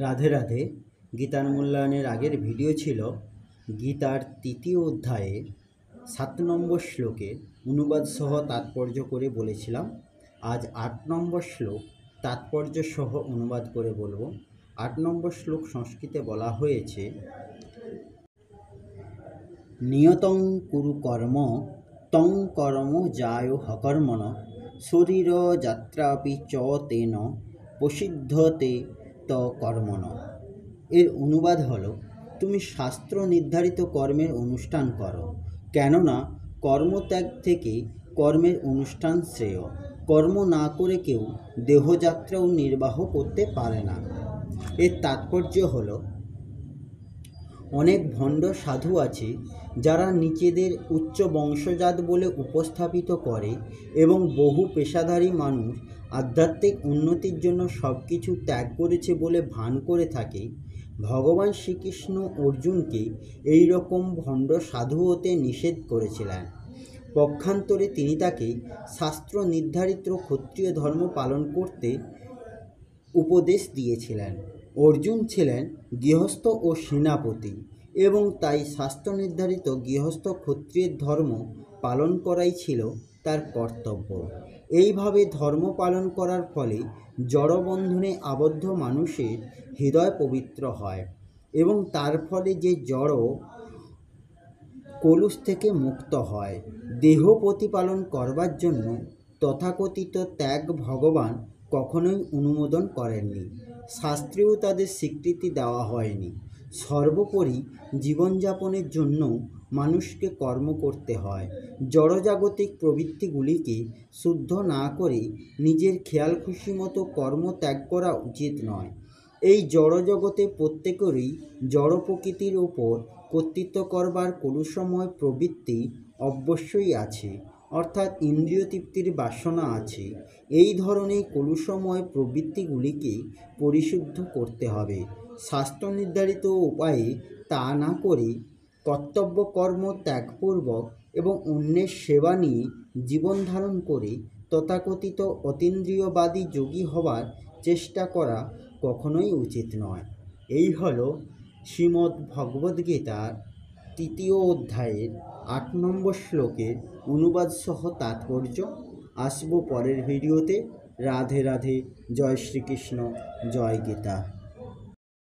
রাধে রাধে। গীতার মূল্যায়নের আগের ভিডিও ছিল গীতার ৩য় অধ্যায়ে ৭ নম্বর শ্লোকে অনুবাদ সহ তাৎপর্য করে বলেছিলাম। আজ ৮ নম্বর শ্লোক তাৎপর্য সহ অনুবাদ করে বলবো। ৮ নম্বর শ্লোক সংস্কৃতে বলা হয়েছে, নিয়তং কুরু কর্ম তং কর্ম যায় হকর্মণ শরীর যাত্রাপি চ তেন প্রসিদ্ধতে ত কর্মণ। এর অনুবাদ হলো, তুমি শাস্ত্র নির্ধারিত কর্মের অনুষ্ঠান করো, কেননা কর্মত্যাগ থেকে কর্মের অনুষ্ঠান শ্রেয়। কর্ম না করে কেউ দেহযাত্রাও নির্বাহ করতে পারে না। এর তাৎপর্য হলো, অনেক ভণ্ড সাধু আছে যারা নিজেদের উচ্চ বংশজাত বলে উপস্থাপিত করে এবং বহু পেশাধারী মানুষ আধ্যাত্মিক উন্নতির জন্য সব কিছু ত্যাগ করেছে বলে ভান করে থাকে। ভগবান শ্রীকৃষ্ণ অর্জুনকে এই রকম ভণ্ড সাধু হতে নিষেধ করেছিলেন। পক্ষান্তরে তিনি তাকে শাস্ত্র নির্ধারিত ক্ষত্রিয় ধর্ম পালন করতে উপদেশ দিয়েছিলেন। অর্জুন ছিলেন গৃহস্থ ও সেনাপতি এবং তাই শাস্ত্র নির্ধারিত গৃহস্থ ক্ষত্রিয়ের ধর্ম পালন করাই ছিল তার কর্তব্য। এইভাবে ধর্ম পালন করার ফলে জড়বন্ধনে আবদ্ধ মানুষের হৃদয় পবিত্র হয় এবং তার ফলে যে জড় কলুষ থেকে মুক্ত হয়। দেহ প্রতিপালন করবার জন্য তথাকথিত ত্যাগ ভগবান কখনোই অনুমোদন করেননি, শাস্ত্রেও তাদের স্বীকৃতি দেওয়া হয়নি। সর্বোপরি জীবনযাপনের জন্য মানুষকে কর্ম করতে হয়। জড়জাগতিক প্রবৃত্তিগুলিকে শুদ্ধ না করে নিজের খেয়াল খুশি মতো কর্ম ত্যাগ করা উচিত নয়। এই জড়জগতে প্রত্যেকেরই জড় প্রকৃতির ওপর কর্তৃত্ব করবার কলুষময় প্রবৃত্তি অবশ্যই আছে, অর্থাৎ ইন্দ্রিয় তৃপ্তির বাসনা আছে। এই ধরনের কলুষময় প্রবৃত্তিগুলিকে পরিশুদ্ধ করতে হবে। শাস্ত্র নির্ধারিত উপায়ে তা না করে কর্তব্য কর্ম ত্যাগপূর্বক এবং অন্যের সেবা নিয়ে জীবন ধারণ করে তথাকথিত অতীন্দ্রিয়বাদী যোগী হবার চেষ্টা করা কখনোই উচিত নয়। এই হলো শ্রীমদ্ ভগবদ্গীতার ৩য় অধ্যায়ের ৮ নম্বর শ্লোকের অনুবাদ সহ তাৎপর্য। আসবো পরের ভিডিওতে। রাধে রাধে। জয় শ্রীকৃষ্ণ, জয় গীতা।